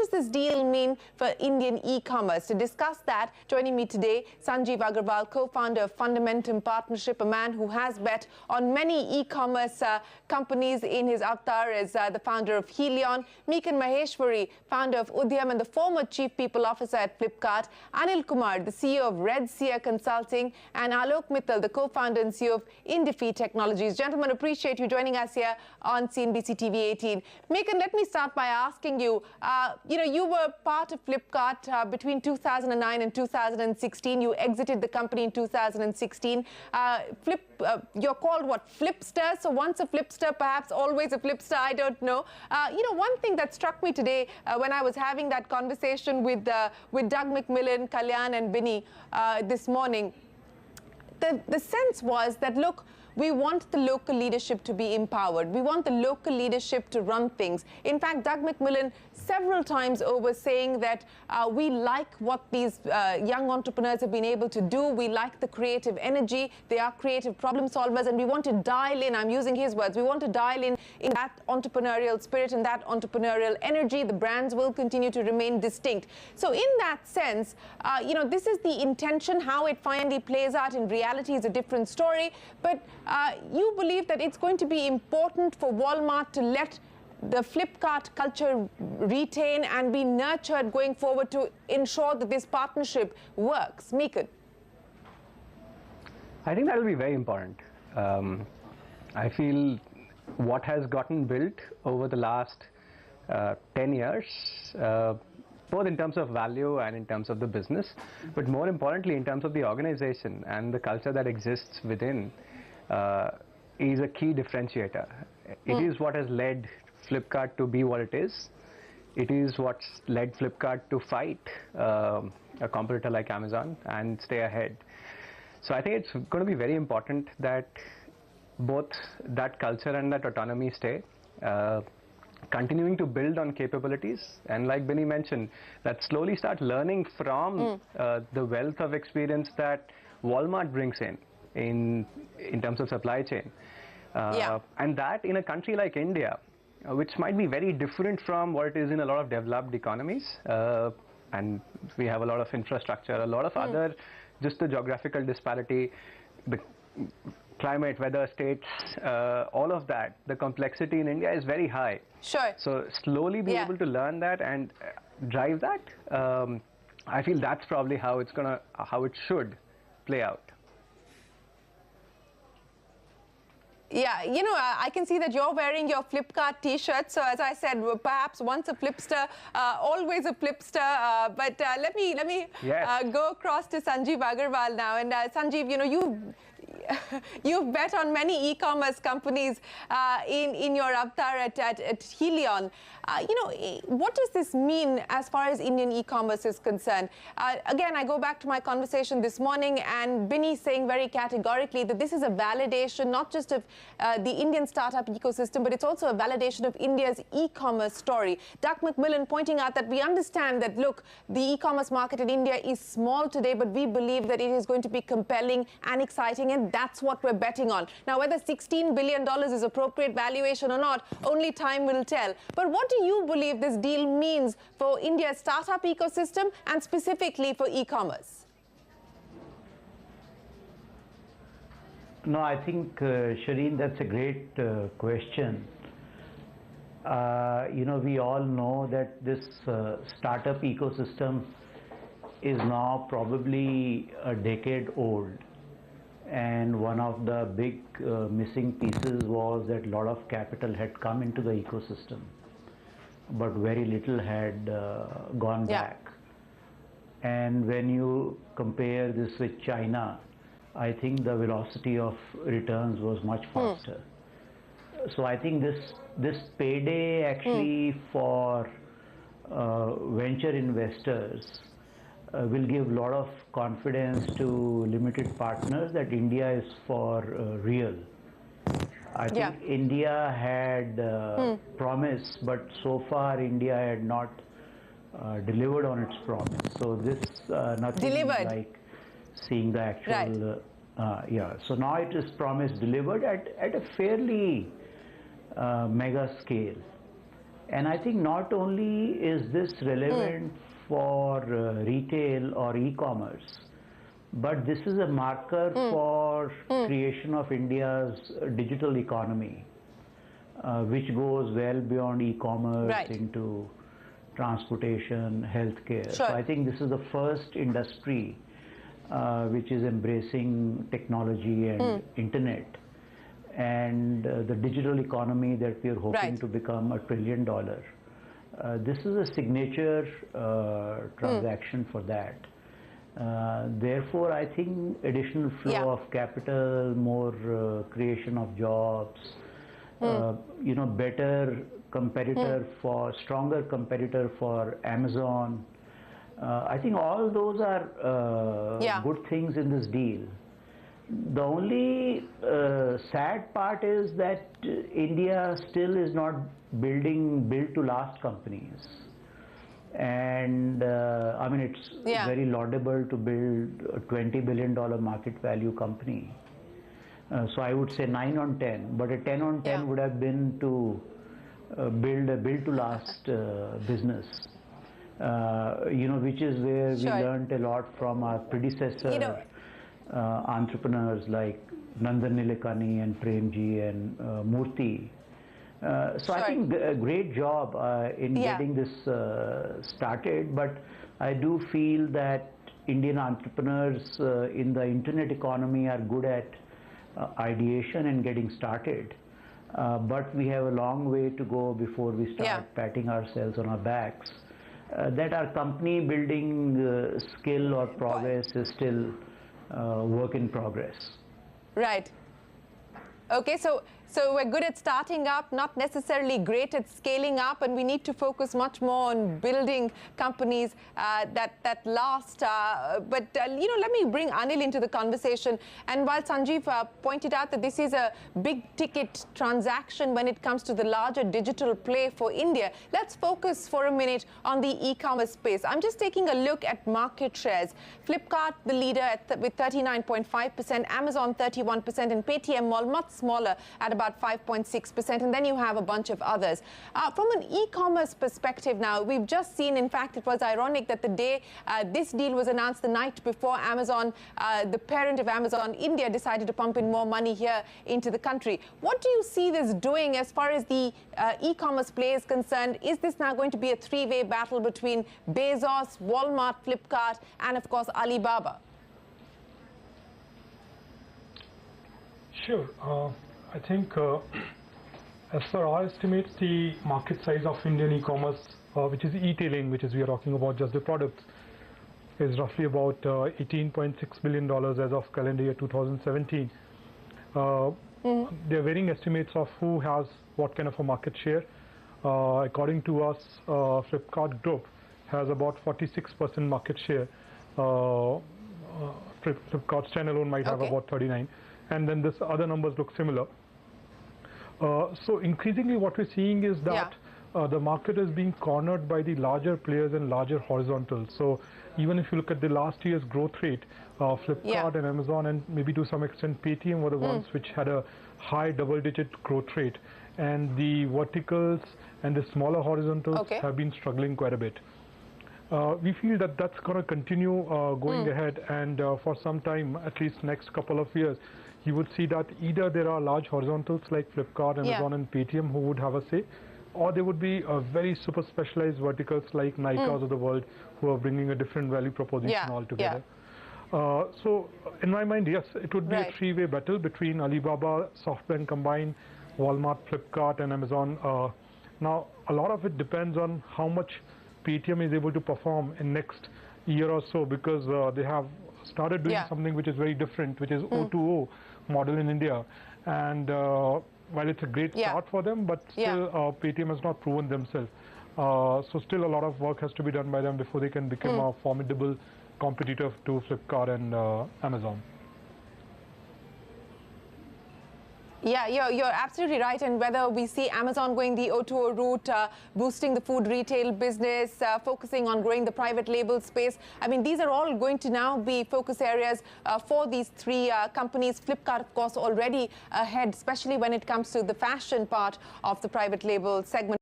does this deal mean for Indian e-commerce? To discuss that, joining me today, Sanjeev Agarwal, co-founder of Fundamentum Partnership, a man who has bet on many e-commerce companies in his avatar, is the founder of Helion, Meekan Maheshwari, founder of Udyam and the former Chief People Officer at Flipkart, Anil Kumar, the CEO of RedSeer Consulting, and Alok Mittal, the co-founder and CEO of Indefeat Technologies. Gentlemen, appreciate you joining us here on CNBC TV 18. Meekan, let me start by asking you, you were part of Flipkart between 2009 and 2016. You exited the company in 2016. You're called what, Flipster? So once a Flipster, perhaps always a Flipster, I don't know. One thing that struck me today when I was having that conversation with Doug McMillan, Kalyan and Binny this morning, the sense was that, look, we want the local leadership to be empowered. We want the local leadership to run things. In fact, Doug McMillan several times over saying that we like what these young entrepreneurs have been able to do. We like the creative energy. They are creative problem solvers, and we want to dial in, I'm using his words, we want to dial in that entrepreneurial spirit and that entrepreneurial energy. The brands will continue to remain distinct. So in that sense, this is the intention. How it finally plays out in reality is a different story. But you believe that it's going to be important for Walmart to let the Flipkart culture retain and be nurtured going forward to ensure that this partnership works. Meekan? I think that will be very important. I feel what has gotten built over the last 10 years, both in terms of value and in terms of the business, but more importantly in terms of the organization and the culture that exists within, is a key differentiator. It is what has led Flipkart to be what it is. It is what's led Flipkart to fight a competitor like Amazon and stay ahead. So I think it's going to be very important that both that culture and that autonomy stay, continuing to build on capabilities, and like Binny mentioned, that slowly start learning from the wealth of experience that Walmart brings in terms of supply chain. And that in a country like India, which might be very different from what it is in a lot of developed economies, and we have a lot of infrastructure, a lot of other, just the geographical disparity, the climate, weather, states, all of that, the complexity in India is very high. Sure. So slowly be able to learn that and drive that, I feel that's probably how it should play out. Yeah, I can see that you're wearing your Flipkart T-shirt. So as I said, perhaps once a Flipster, always a Flipster. But let me go across to Sanjeev Agarwal now. And Sanjeev, you've bet on many e-commerce companies in your avatar at Helion. What does this mean as far as Indian e-commerce is concerned? Again, I go back to my conversation this morning, and Binny saying very categorically that this is a validation not just of the Indian startup ecosystem, but it's also a validation of India's e-commerce story. Doug McMillan pointing out that we understand that, look, the e-commerce market in India is small today, but we believe that it is going to be compelling and exciting, and that's what we're betting on. Now, whether $16 billion is appropriate valuation or not, only time will tell. But what do you believe this deal means for India's startup ecosystem and specifically for e-commerce? No, I think, Shireen, that's a great question. We all know that this startup ecosystem is now probably a decade old. And one of the big missing pieces was that a lot of capital had come into the ecosystem, but very little had gone back. And when you compare this with China, I think the velocity of returns was much faster. So I think this payday actually for venture investors will give a lot of confidence to limited partners that India is for real. I think India had promised, but so far India had not delivered on its promise. So this nothing like seeing the actual so now it is promised delivered at a fairly mega scale. And I think not only is this relevant for retail or e-commerce, but this is a marker for creation of India's digital economy, which goes well beyond e-commerce into transportation, healthcare. Sure. So I think this is the first industry which is embracing technology and internet, and the digital economy that we are hoping to become $1 trillion. This is a signature transaction for that. Therefore, I think additional flow of capital, more creation of jobs, you know, better competitor stronger competitor for Amazon. I think all those are good things in this deal. The only sad part is that India still is not building build-to-last companies. And I mean, it's very laudable to build a $20 billion market value company. So I would say 9 on 10, but a 10 on 10 would have been to build a build-to-last business. You know, which is where we learned a lot from our predecessor entrepreneurs like Nandan Nilekani and Premji and Murthy. So I think a great job in getting this started, but I do feel that Indian entrepreneurs in the internet economy are good at ideation and getting started. But we have a long way to go before we start patting ourselves on our backs. That our company building skill or progress is still work in progress. Right. Okay, so we're good at starting up, not necessarily great at scaling up, and we need to focus much more on building companies that last. But you know, let me bring Anil into the conversation. And while Sanjeev pointed out that this is a big-ticket transaction when it comes to the larger digital play for India, let's focus for a minute on the e-commerce space. I'm just taking a look at market shares. Flipkart, the leader with 39.5%, Amazon 31%, and Paytm Mall much smaller at about 5.6%, and then you have a bunch of others. From an e-commerce perspective now, we've just seen, in fact, it was ironic that the day this deal was announced, the night before, Amazon, the parent of Amazon, India, decided to pump in more money here into the country. What do you see this doing as far as the e-commerce play is concerned? Is this now going to be a three-way battle between Bezos, Walmart, Flipkart, and of course Alibaba? Sure. I think as per our estimates, the market size of Indian e-commerce, which is e-tailing, which is we are talking about just the products, is roughly about $18.6 billion as of calendar year 2017. There are varying estimates of who has what kind of a market share. According to us, Flipkart Group has about 46% market share. Flipkart standalone might have about 39%. And then this other numbers look similar. So increasingly what we're seeing is that the market is being cornered by the larger players and larger horizontals. So even if you look at the last year's growth rate, Flipkart and Amazon and maybe to some extent Paytm were the ones which had a high double-digit growth rate. And the verticals and the smaller horizontals have been struggling quite a bit. We feel that that's going to continue going ahead, and for some time, at least next couple of years, you would see that either there are large horizontals like Flipkart, Amazon and Paytm who would have a say, or there would be very super specialized verticals like Nykas of the world who are bringing a different value proposition altogether. So in my mind, yes, it would be a three-way battle between Alibaba, SoftBank combined, Walmart, Flipkart and Amazon. Now, a lot of it depends on how much Paytm is able to perform in next year or so, because they have started doing something which is very different, which is O2O model in India. And while it's a great start for them, but still Paytm has not proven themselves. So still a lot of work has to be done by them before they can become a formidable competitor to Flipkart and Amazon. Yeah, you're absolutely right. And whether we see Amazon going the O2O route, boosting the food retail business, focusing on growing the private label space, I mean, these are all going to now be focus areas for these three companies. Flipkart, of course, already ahead, especially when it comes to the fashion part of the private label segment.